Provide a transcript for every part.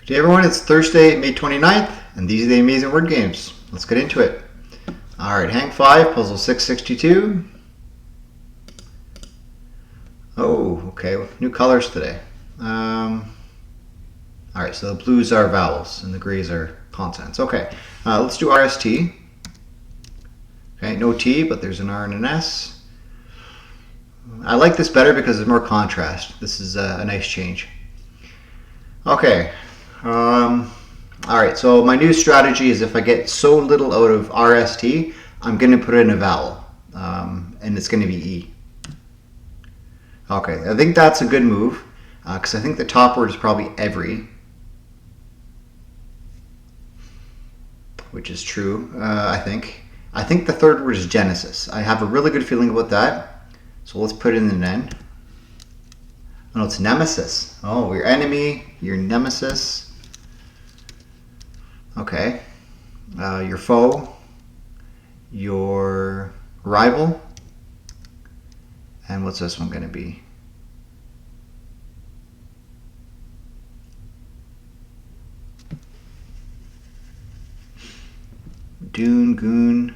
Good day everyone, it's Thursday, May 29th, and these are the amazing word games. Let's get into it. Alright, hang 5, puzzle 662. Oh, okay, new colors today. Alright, so the blues are vowels and the grays are consonants. Okay, let's do RST. Okay, no T, but there's an R and an S. I like this better because there's more contrast. This is a nice change. Okay. Alright, so my new strategy is if I get so little out of RST, I'm going to put in a vowel, and it's going to be E. Okay, I think that's a good move, because I think the top word is probably every, which is true, I think. I think the third word is Genesis. I have a really good feeling about that, so let's put in an N. Oh, no, it's Nemesis. Oh, your enemy, your nemesis. Okay. Your foe, your rival, and what's this one going to be? Dune, goon.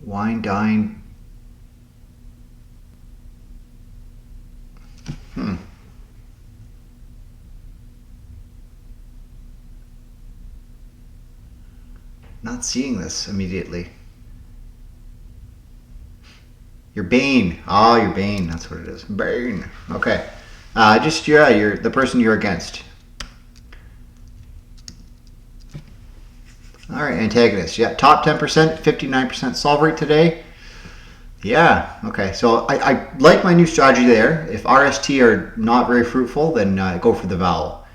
Wine, dine. Not seeing this immediately. Your bane. Oh, your bane. That's what it is. Bane. Okay. You're the person you're against. All right, antagonist. Yeah, top 10%, 59% solve rate today. Yeah, okay. So I like my new strategy there. If RST are not very fruitful, then go for the vowel.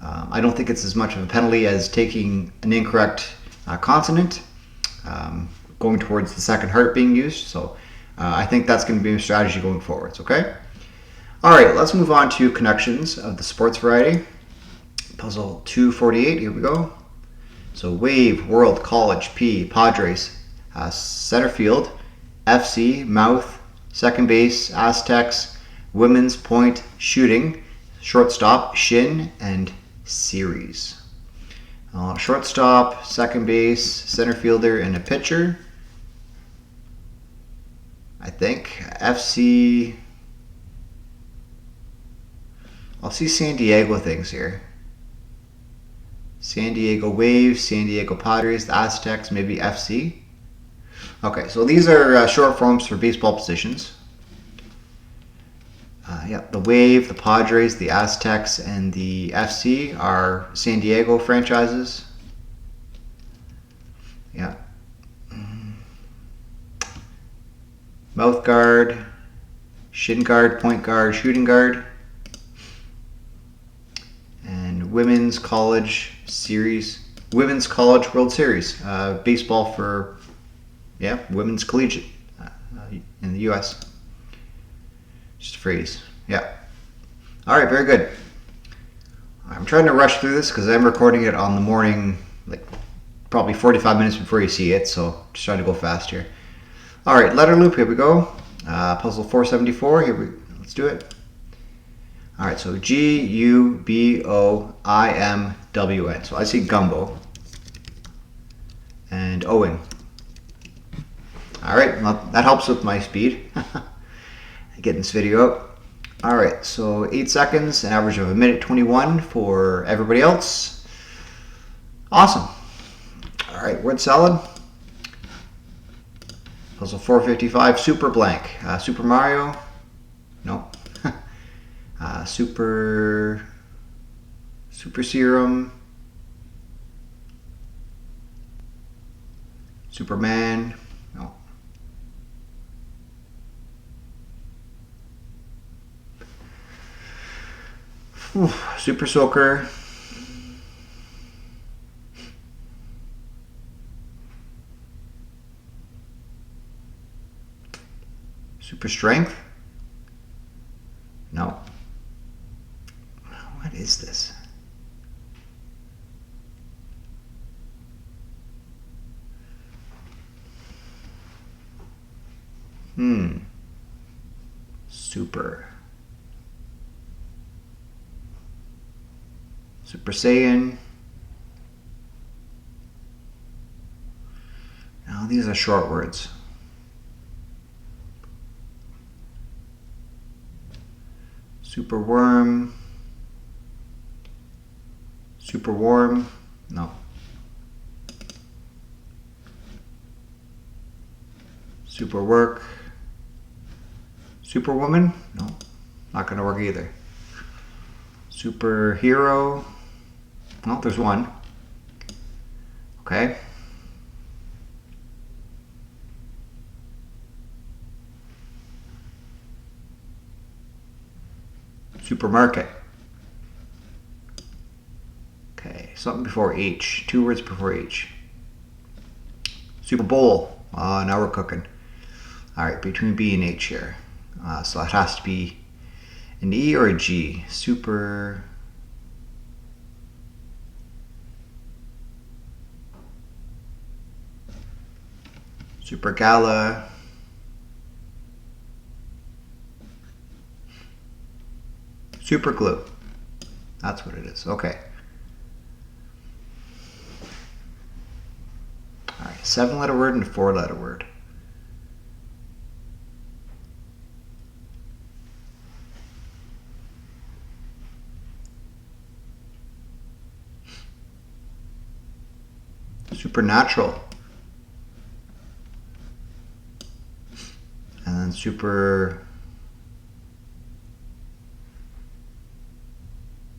I don't think it's as much of a penalty as taking an incorrect consonant, going towards the second heart being used. So I think that's going to be a strategy going forwards, okay? All right, let's move on to connections of the sports variety. Puzzle 248, here we go. So Wave, World, College, P, Padres, center field, FC, mouth, second base, Aztecs, women's point, shooting, shortstop, shin, and series. Shortstop, second base, center fielder, and a pitcher. I think FC. I'll see San Diego things here. San Diego Wave, San Diego Padres, the Aztecs, maybe FC. Okay, so these are short forms for baseball positions. Yeah, the Wave, the Padres, the Aztecs, and the FC are San Diego franchises. Yeah. Mouth guard, shin guard, point guard, shooting guard. And women's college series, women's college World Series, baseball for, yeah, women's collegiate in the U.S. Just a phrase, yeah. All right, very good. I'm trying to rush through this because I'm recording it on the morning, like probably 45 minutes before you see it, so just trying to go fast here. All right, letter loop, here we go. Puzzle 474, let's do it. All right, so G-U-B-O-I-M-W-N. So I see gumbo and Owen. All right, well, that helps with my speed. Getting this video out. All right, so 8 seconds, an average of 1:21 for everybody else. Awesome. All right, word salad. Puzzle 455, super blank. Super Mario. No. Super serum, Superman, no. Super soaker, super strength, no. What is this? Super. Super Saiyan. Now these are short words. Super worm. Super warm. No. Super work. Superwoman? No. Not going to work either. Superhero. Well, there's one. Okay. Supermarket. Okay, something before H. 2 words before H. Super Bowl. Now we're cooking. Alright, between B and H here. So it has to be an E or a G. Super. Super Gala. Super glue. That's what it is. Okay. Alright, 7-letter word and a 4-letter word. Supernatural. And then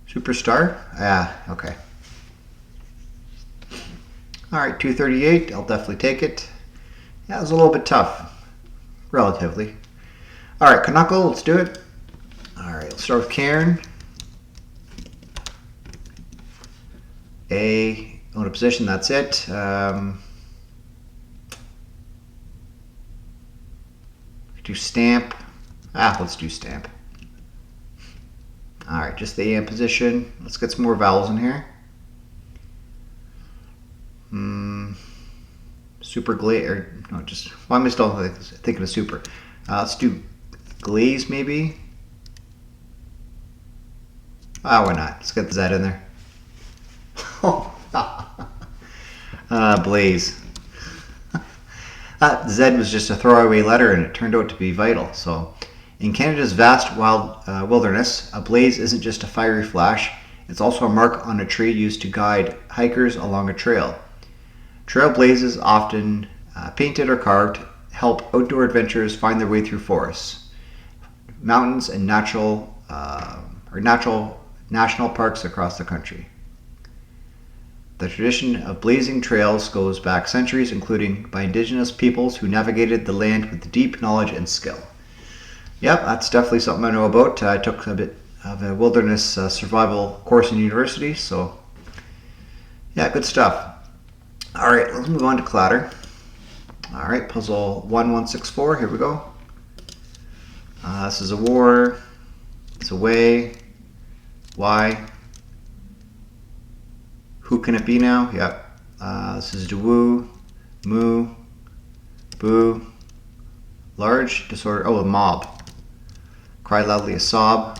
superstar? Yeah, okay. Alright, 238. I'll definitely take it. Yeah, it was a little bit tough. Relatively. Alright, Canuckle, let's do it. Alright, let's start with Karen. A, own a position, that's it. Do stamp. Let's do stamp. Alright, just the AM position. Let's get some more vowels in here. Super glaze, or no, just, well, I'm still thinking of super. Let's do glaze maybe. Why not? Let's get the Z in there. Blaze. Z was just a throwaway letter and it turned out to be vital. So, in Canada's vast wild wilderness, a blaze isn't just a fiery flash, it's also a mark on a tree used to guide hikers along a trail. Trail blazes, often painted or carved, help outdoor adventurers find their way through forests, mountains, and national national parks across the country. The tradition of blazing trails goes back centuries, including by indigenous peoples who navigated the land with deep knowledge and skill. Yep, that's definitely something I know about. I took a bit of a wilderness survival course in university, so yeah, good stuff. Alright, let's move on to Cladder. Alright, puzzle 1164, here we go. This is a war, it's a way, why, who can it be now? Yep. This is Dewoo, moo, boo, large, disorder, a mob. Cry loudly, a sob.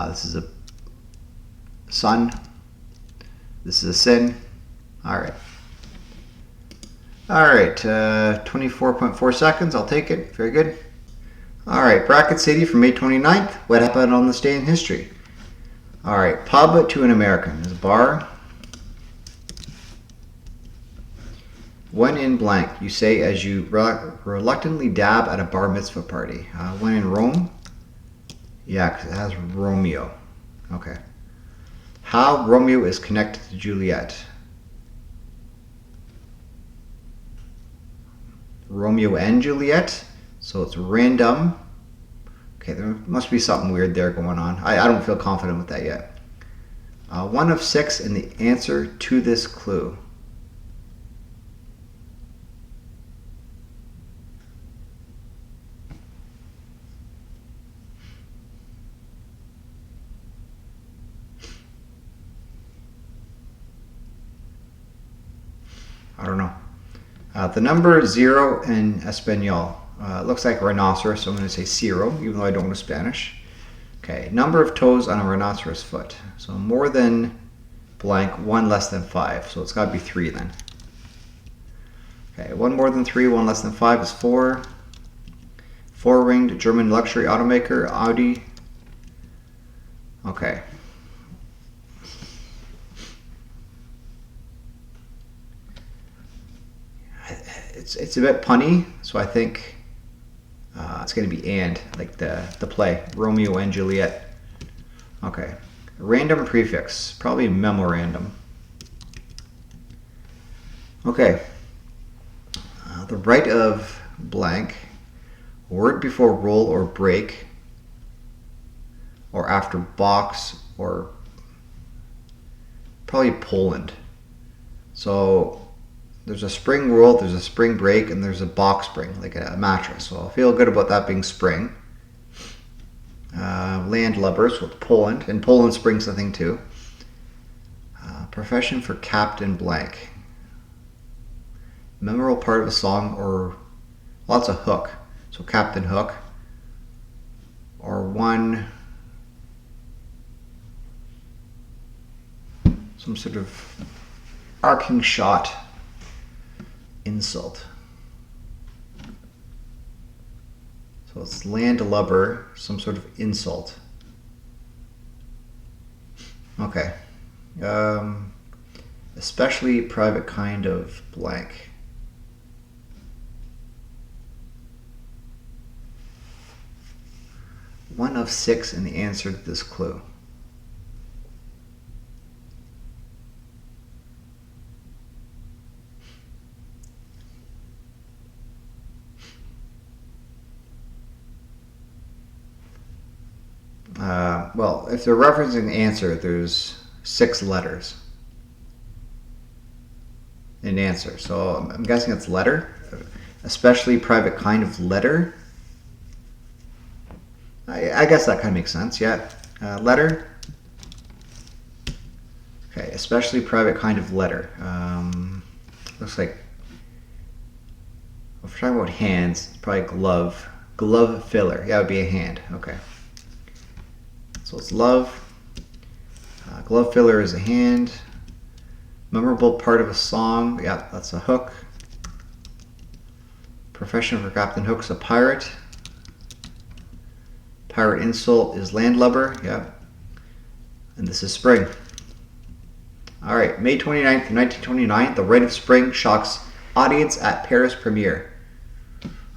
This is a sun. This is a sin. Alright. Alright, 24.4 seconds, I'll take it. Very good. Alright, Bracket City from May 29th. What happened on this day in history? Alright, pub to an American is a bar. When in blank, you say as you reluctantly dab at a bar mitzvah party. When in Rome? Yeah, because it has Romeo. Okay. How Romeo is connected to Juliet. Romeo and Juliet. So it's random. Okay, there must be something weird there going on. I don't feel confident with that yet. 1 of 6 in the answer to this clue. I don't know. The number 0 in Espanol. It looks like a rhinoceros, so I'm going to say 0, even though I don't know Spanish. Okay, number of toes on a rhinoceros foot. So more than blank, 1 less than 5. So it's got to be 3 then. Okay, 1 more than 3, 1 less than 5 is 4. 4-ringed German luxury automaker, Audi. Okay. It's a bit punny, so I think it's going to be and, like the play, Romeo and Juliet. Okay. Random prefix, probably memorandum. Okay. The right of blank, word before roll or break, or after box, or probably Poland. So there's a spring roll, there's a spring break, and there's a box spring, like a mattress. So I feel good about that being spring. Landlubbers with Poland, and Poland springs the thing too. Profession for captain blank. Memorable part of a song, or lots of hook. So Captain Hook, or one, some sort of arcing shot, insult. So it's landlubber, some sort of insult. Okay. Especially private kind of blank. One of 6 in the answer to this clue. Well, if they're referencing the answer, there's 6 letters in answer. So I'm guessing it's letter, especially private kind of letter. I guess that kind of makes sense, yeah. Letter. Okay, especially private kind of letter. Looks like, if we're talking about hands, it's probably glove. Glove filler. Yeah, it would be a hand. Okay. So it's love. Glove filler is a hand. Memorable part of a song. Yeah, that's a hook. Profession for Captain Hook's a pirate. Pirate insult is landlubber. Yeah. And this is spring. All right, May 29th, 1929, The Rite of Spring shocks audience at Paris premiere.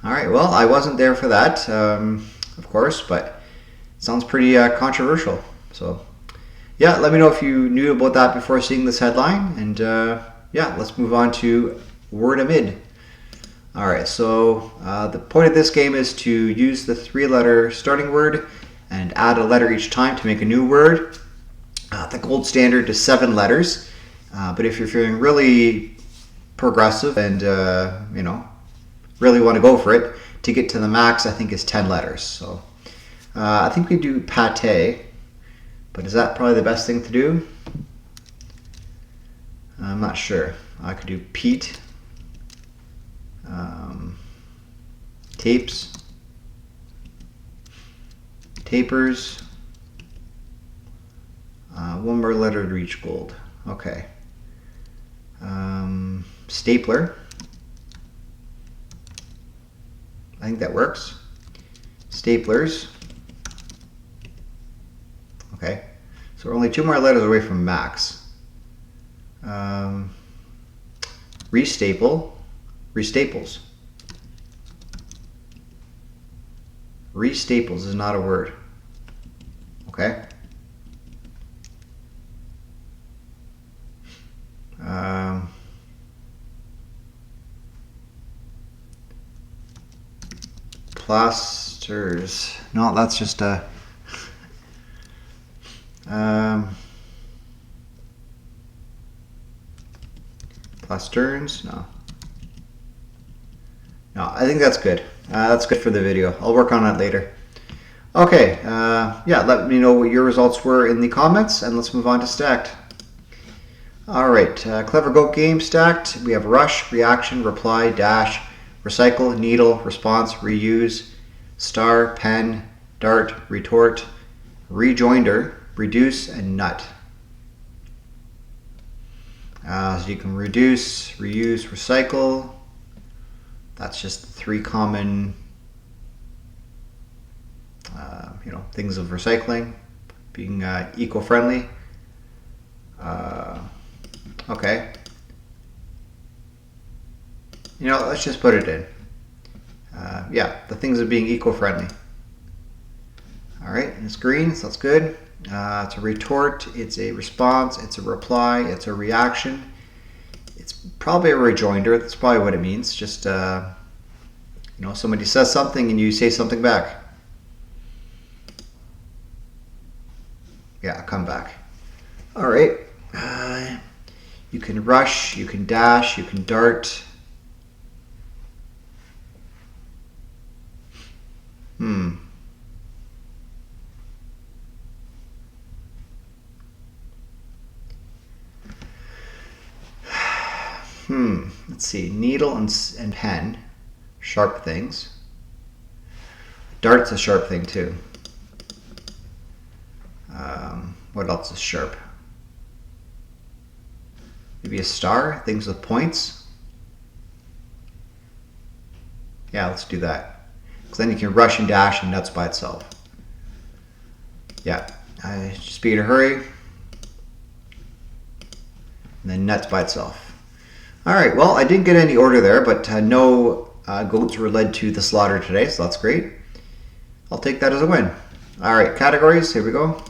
All right, well, I wasn't there for that, of course, but it sounds pretty controversial. So, yeah, let me know if you knew about that before seeing this headline. And, yeah, let's move on to Wordamid. All right, so the point of this game is to use the 3-letter starting word and add a letter each time to make a new word. The gold standard is 7 letters, but if you're feeling really progressive and you know, really want to go for it, to get to the max, I think is 10 letters. So I think we do pate, but is that probably the best thing to do? I'm not sure. I could do Pete, tapes, tapers. 1 more letter to reach gold. Okay. Stapler. I think that works. Staplers. Okay. So we're only 2 more letters away from max. Restaple. Restaples. Restaples is not a word. Okay. Plasters. No, that's just a plasterns. No, I think that's good. That's good for the video. I'll work on it later. Okay, yeah, let me know what your results were in the comments, and let's move on to stacked. All right, Clever Goat game stacked. We have rush, reaction, reply, dash, recycle, needle, response, reuse, star, pen, dart, retort, rejoinder, reduce, and nut. So you can reduce, reuse, recycle. That's just 3 common things of recycling. Being eco-friendly. Okay. Let's just put it in. Yeah, the things of being eco-friendly. All right, it's green, so that's good. It's a retort, it's a response, it's a reply, it's a reaction. It's probably a rejoinder. That's probably what it means. Just, somebody says something and you say something back. Yeah, come back. All right. You can rush, you can dash, you can dart. Let's see. Needle and pen, sharp things. Dart's a sharp thing too. What else is sharp? Maybe a star, things with points. Yeah, let's do that. Because then you can rush and dash and nuts by itself. Yeah, just be in a hurry. And then nuts by itself. All right, well, I didn't get any order there, but no goats were led to the slaughter today, so that's great. I'll take that as a win. All right, categories, here we go.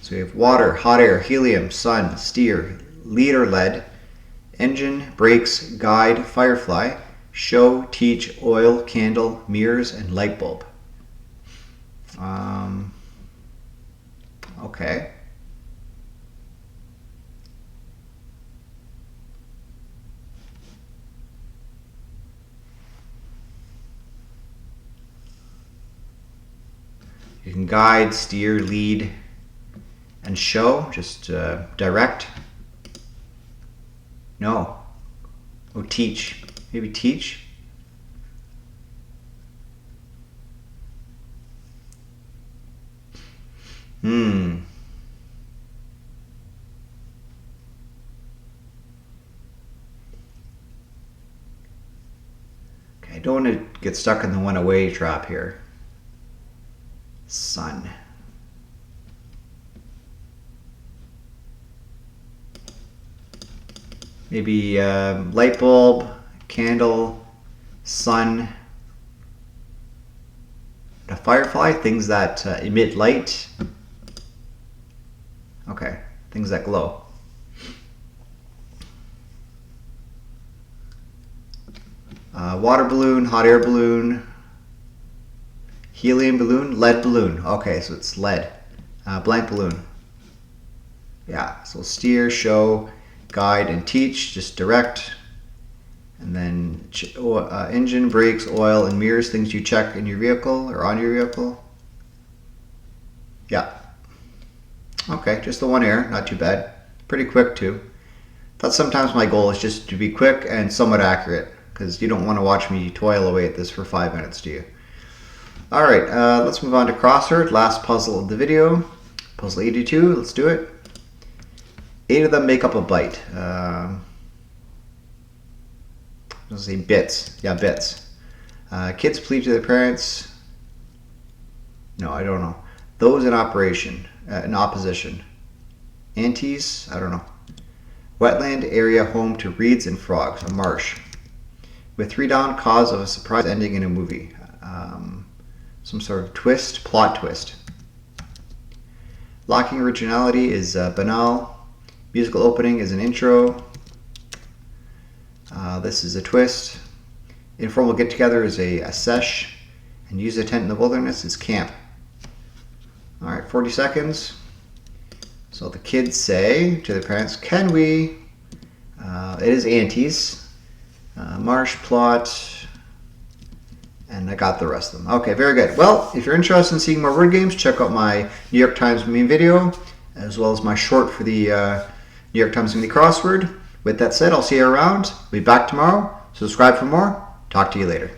So we have water, hot air, helium, sun, steer, lead or lead, engine, brakes, guide, firefly, show, teach, oil, candle, mirrors, and light bulb. Okay. You can guide, steer, lead, and show, just direct. No. Oh, teach. Maybe teach. Okay, I don't want to get stuck in the one away trap here. Sun. Maybe light bulb, candle, sun, a firefly, things that emit light. Okay, things that glow. Water balloon, hot air balloon, helium balloon, lead balloon. Okay, so it's lead. Blank balloon. Yeah, so steer, show, guide, and teach, just direct. And then engine, brakes, oil, and mirrors, things you check in your vehicle or on your vehicle. Yeah. Okay, just the one error, not too bad. Pretty quick too. That's sometimes my goal, is just to be quick and somewhat accurate, because you don't want to watch me toil away at this for 5 minutes, do you? All right, let's move on to CrossHerd, last puzzle of the video. Puzzle 82, let's do it. 8 of them make up a byte. Let's say bits. Yeah, bits. Kids plead to their parents. No, I don't know. Those in operation, in opposition. Aunties, I don't know. Wetland area home to reeds and frogs, a marsh. With 3 down, cause of a surprise ending in a movie. Some sort of twist, plot twist. Lacking originality is banal. Musical opening is an intro. This is a twist. Informal get-together is a sesh. And use a tent in the wilderness is camp. All right, 40 seconds. So the kids say to their parents, can we? It is aunties. Marsh, plot, and I got the rest of them. Okay, very good. Well, if you're interested in seeing more word games, check out my New York Times meme video, as well as my short for the New York Times Mini Crossword. With that said, I'll see you around. I'll be back tomorrow. Subscribe for more. Talk to you later.